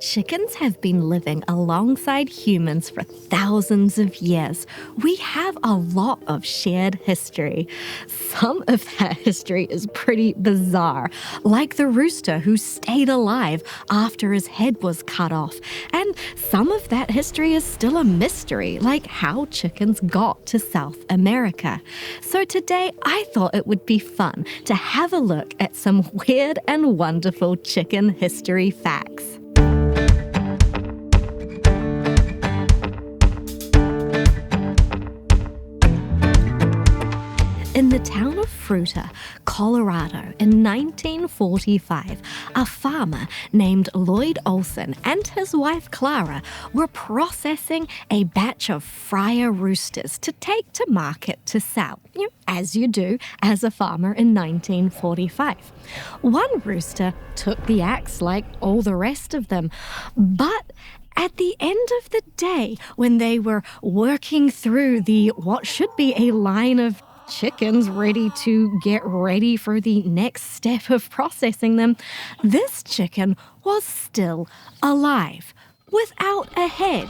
Chickens have been living alongside humans for thousands of years. We have a lot of shared history. Some of that history is pretty bizarre, like the rooster who stayed alive after his head was cut off. And some of that history is still a mystery, like how chickens got to South America. So today I thought it would be fun to have a look at some weird and wonderful chicken history facts. In the town of Fruita, Colorado, in 1945, a farmer named Lloyd Olson and his wife Clara were processing a batch of fryer roosters to take to market to sell, as you do as a farmer in 1945. One rooster took the axe like all the rest of them, but at the end of the day, when they were working through what should be a line of chickens ready to get ready for the next step of processing them, this chicken was still alive, without a head.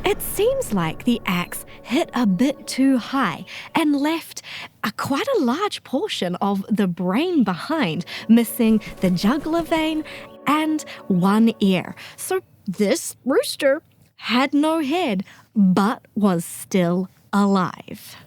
It seems like the axe hit a bit too high and left quite a large portion of the brain behind, missing the jugular vein and one ear. So this rooster had no head, but was still alive.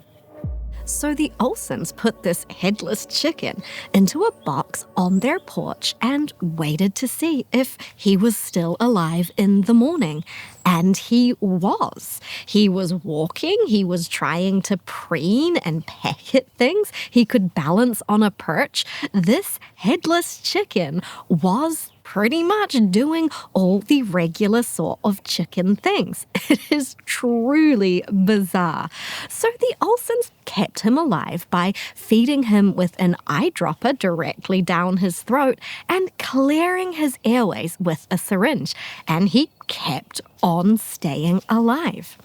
So the Olsons put this headless chicken into a box on their porch and waited to see if he was still alive in the morning. And he was. He was walking, he was trying to preen and peck at things, he could balance on a perch. This headless chicken was pretty much doing all the regular sort of chicken things. It is truly bizarre. So the Olsons kept him alive by feeding him with an eyedropper directly down his throat and clearing his airways with a syringe. And he kept on staying alive.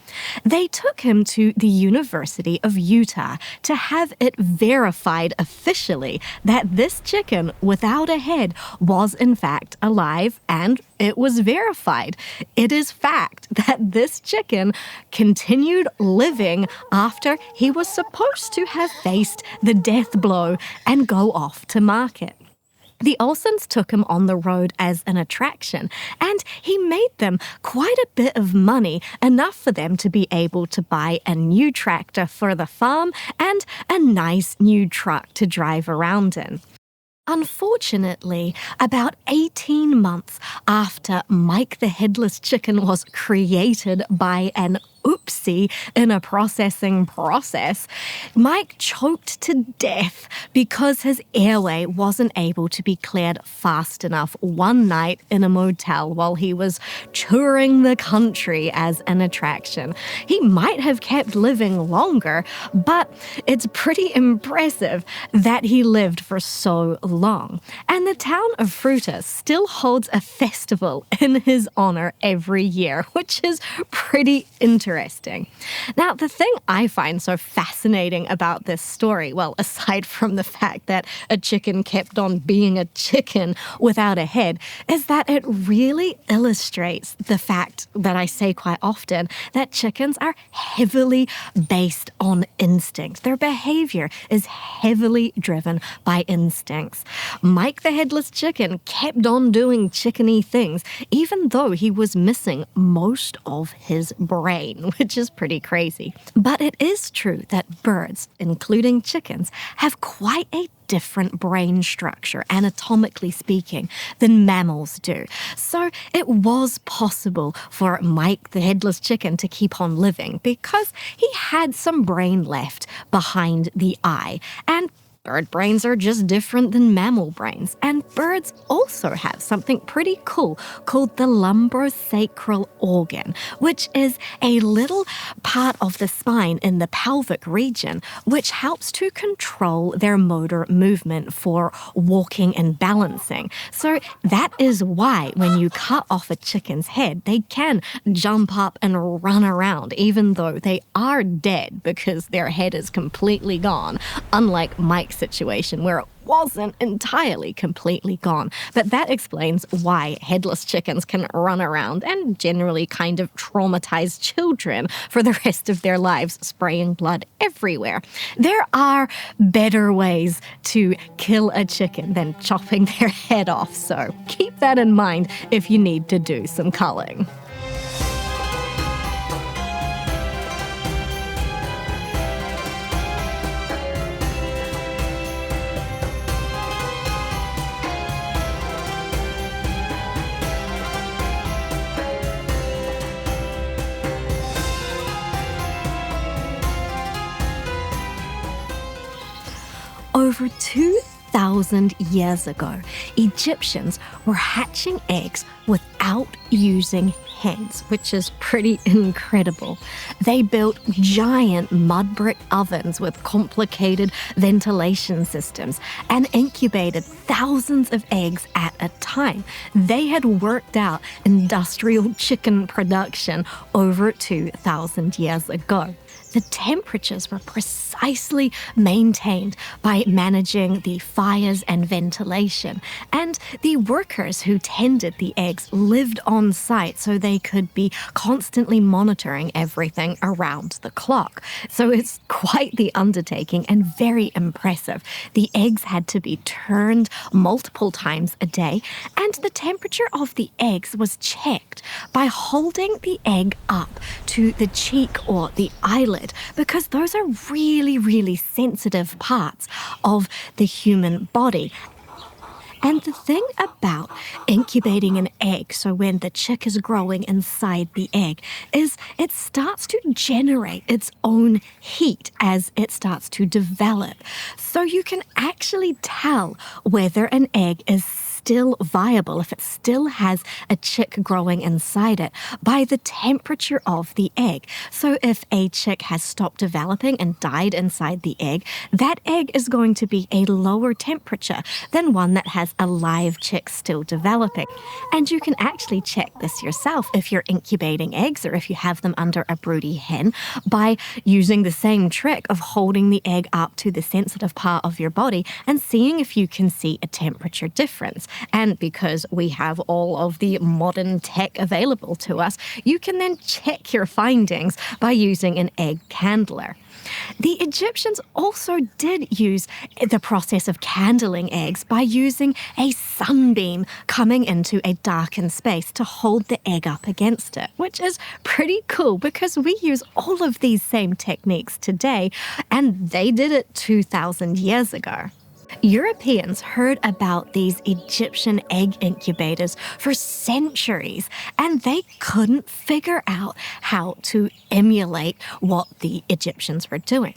They took him to the University of Utah to have it verified officially that this chicken without a head was in fact alive, and it was verified. It is fact that this chicken continued living after he was supposed to have faced the death blow and go off to market. The Olsons took him on the road as an attraction, and he made them quite a bit of money, enough for them to be able to buy a new tractor for the farm and a nice new truck to drive around in. Unfortunately, about 18 months after Mike the Headless Chicken was created by an oopsie in a processing process, Mike choked to death because his airway wasn't able to be cleared fast enough one night in a motel while he was touring the country as an attraction. He might have kept living longer, but it's pretty impressive that he lived for so long. And the town of Fruita still holds a festival in his honor every year, which is pretty interesting. Now, the thing I find so fascinating about this story, well, aside from the fact that a chicken kept on being a chicken without a head, is that it really illustrates the fact that I say quite often, that chickens are heavily based on instinct. Their behavior is heavily driven by instincts. Mike the Headless Chicken kept on doing chickeny things, even though he was missing most of his brain, which is pretty crazy. But it is true that birds, including chickens, have quite a different brain structure, anatomically speaking, than mammals do. So it was possible for Mike the Headless Chicken to keep on living because he had some brain left behind the eye. And bird brains are just different than mammal brains. And birds also have something pretty cool called the lumbosacral organ, which is a little part of the spine in the pelvic region, which helps to control their motor movement for walking and balancing. So that is why when you cut off a chicken's head, they can jump up and run around, even though they are dead because their head is completely gone, unlike Mike like situation where it wasn't entirely completely gone. But that explains why headless chickens can run around and generally kind of traumatize children for the rest of their lives, spraying blood everywhere. There are better ways to kill a chicken than chopping their head off, so keep that in mind if you need to do some culling. Over 2,000 years ago, Egyptians were hatching eggs without using hens, which is pretty incredible. They built giant mud brick ovens with complicated ventilation systems and incubated thousands of eggs at a time. They had worked out industrial chicken production over 2,000 years ago. The temperatures were precisely maintained by managing the fires and ventilation, and the workers who tended the eggs lived on site so they could be constantly monitoring everything around the clock. So it's quite the undertaking and very impressive. The eggs had to be turned multiple times a day, and the temperature of the eggs was checked by holding the egg up to the cheek or the eyelid, because those are really, really sensitive parts of the human body. And the thing about incubating an egg, so when the chick is growing inside the egg, is it starts to generate its own heat as it starts to develop. So you can actually tell whether an egg is still viable, if it still has a chick growing inside it, by the temperature of the egg. So if a chick has stopped developing and died inside the egg, that egg is going to be a lower temperature than one that has a live chick still developing. And you can actually check this yourself if you're incubating eggs or if you have them under a broody hen by using the same trick of holding the egg up to the sensitive part of your body and seeing if you can see a temperature difference. And because we have all of the modern tech available to us, you can then check your findings by using an egg candler. The Egyptians also did use the process of candling eggs by using a sunbeam coming into a darkened space to hold the egg up against it, which is pretty cool because we use all of these same techniques today, and they did it 2,000 years ago. Europeans heard about these Egyptian egg incubators for centuries, and they couldn't figure out how to emulate what the Egyptians were doing.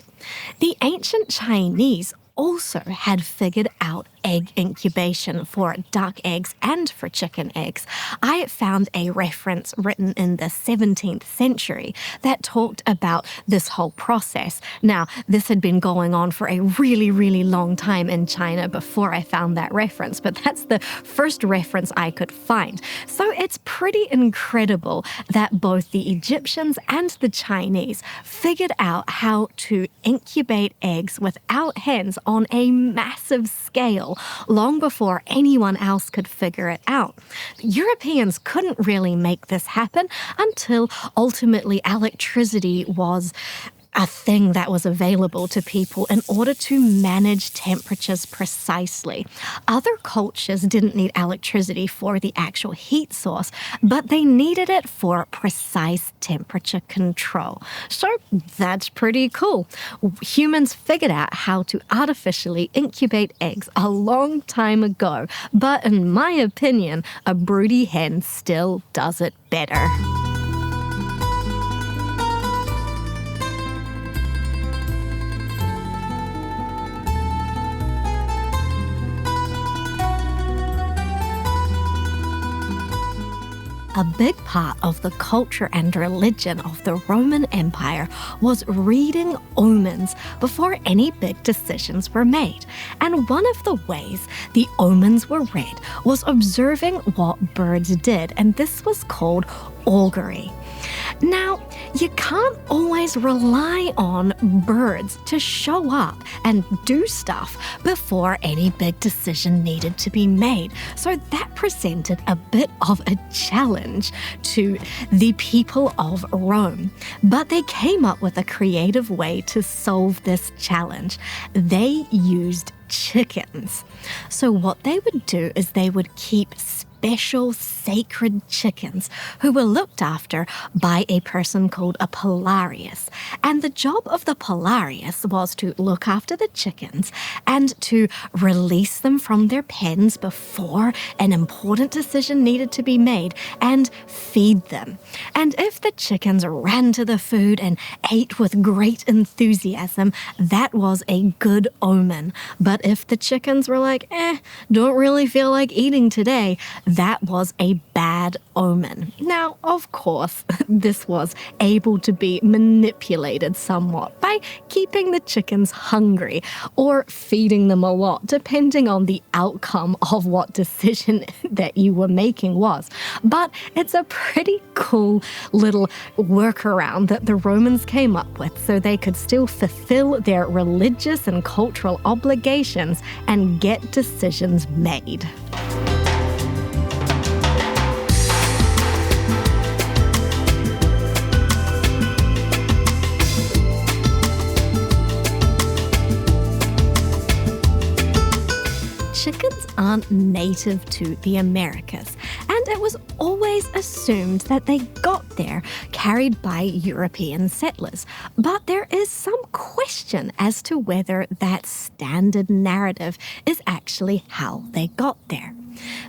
The ancient Chinese also had figured out egg incubation for duck eggs and for chicken eggs. I found a reference written in the 17th century that talked about this whole process. Now, this had been going on for a really, really long time in China before I found that reference, but that's the first reference I could find. So it's pretty incredible that both the Egyptians and the Chinese figured out how to incubate eggs without hens on a massive scale long before anyone else could figure it out. Europeans couldn't really make this happen until ultimately electricity was a thing that was available to people in order to manage temperatures precisely. Other cultures didn't need electricity for the actual heat source, but they needed it for precise temperature control. So that's pretty cool. Humans figured out how to artificially incubate eggs a long time ago, but in my opinion, a broody hen still does it better. A big part of the culture and religion of the Roman Empire was reading omens before any big decisions were made. And one of the ways the omens were read was observing what birds did, and this was called augury. Now, you can't always rely on birds to show up and do stuff before any big decision needed to be made. So that presented a bit of a challenge to the people of Rome. But they came up with a creative way to solve this challenge. They used chickens. So what they would do is they would keep special sacred chickens who were looked after by a person called a Polarius. And the job of the Polarius was to look after the chickens and to release them from their pens before an important decision needed to be made and feed them. And if the chickens ran to the food and ate with great enthusiasm, that was a good omen. But if the chickens were like, don't really feel like eating today, that was a bad omen. Now, of course, this was able to be manipulated somewhat by keeping the chickens hungry or feeding them a lot, depending on the outcome of what decision that you were making was. But it's a pretty cool little workaround that the Romans came up with so they could still fulfill their religious and cultural obligations and get decisions made. Chickens aren't native to the Americas, and it was always assumed that they got there carried by European settlers. But there is some question as to whether that standard narrative is actually how they got there.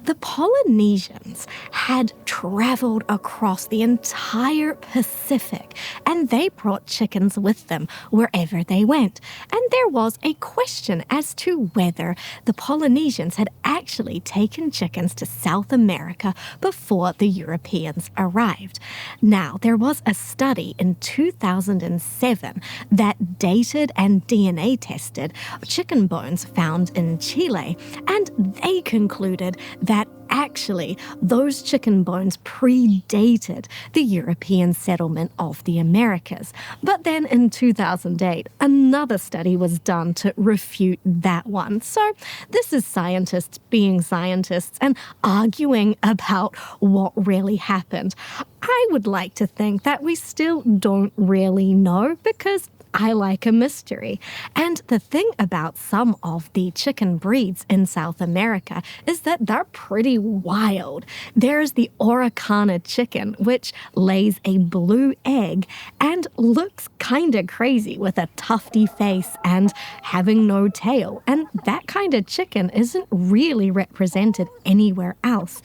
The Polynesians had traveled across the entire Pacific, and they brought chickens with them wherever they went. And there was a question as to whether the Polynesians had actually taken chickens to South America before the Europeans arrived. Now, there was a study in 2007 that dated and DNA tested chicken bones found in Chile, and they concluded that actually those chicken bones predated the European settlement of the Americas. But then in 2008, another study was done to refute that one. So this is scientists being scientists and arguing about what really happened. I would like to think that we still don't really know because I like a mystery. And the thing about some of the chicken breeds in South America is that they're pretty wild. There's the Araucana chicken, which lays a blue egg and looks kind of crazy with a tufty face and having no tail. And that kind of chicken isn't really represented anywhere else.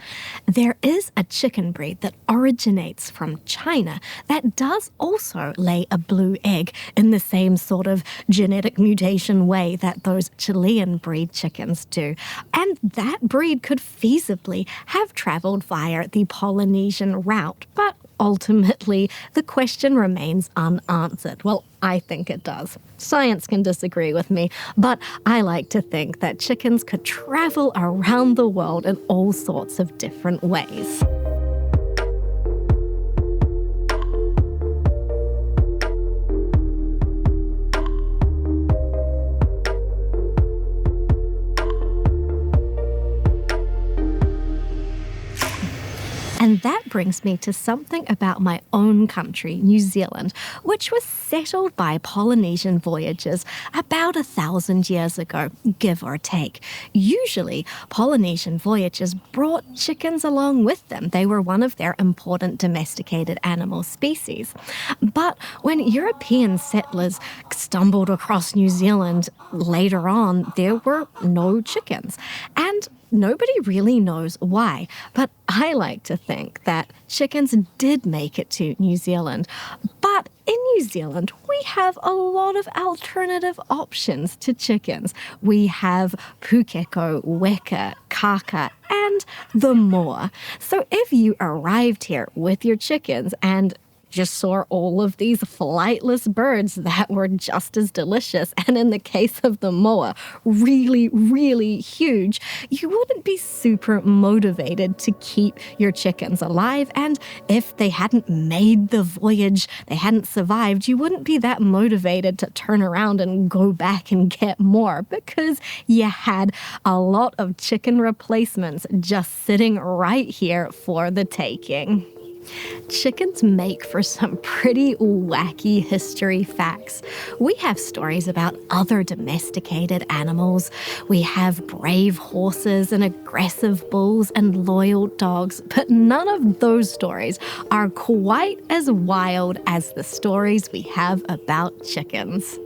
There is a chicken breed that originates from China that does also lay a blue egg in the same sort of genetic mutation way that those Chilean breed chickens do. And that breed could feasibly have traveled via the Polynesian route, but ultimately the question remains unanswered. Well, I think it does. Science can disagree with me, but I like to think that chickens could travel around the world in all sorts of different ways. And that brings me to something about my own country, New Zealand, which was settled by Polynesian voyagers about 1,000 years ago, give or take. Usually, Polynesian voyagers brought chickens along with them. They were one of their important domesticated animal species. But when European settlers stumbled across New Zealand later on, there were no chickens. And nobody really knows why, but I like to think that chickens did make it to New Zealand. But in New Zealand, we have a lot of alternative options to chickens. We have pukeko, weka, kaka, and and the more. So if you arrived here with your chickens and just saw all of these flightless birds that were just as delicious, and in the case of the moa, really, really huge, you wouldn't be super motivated to keep your chickens alive. And if they hadn't made the voyage, they hadn't survived, you wouldn't be that motivated to turn around and go back and get more, because you had a lot of chicken replacements just sitting right here for the taking. Chickens make for some pretty wacky history facts. We have stories about other domesticated animals. We have brave horses and aggressive bulls and loyal dogs, but none of those stories are quite as wild as the stories we have about chickens.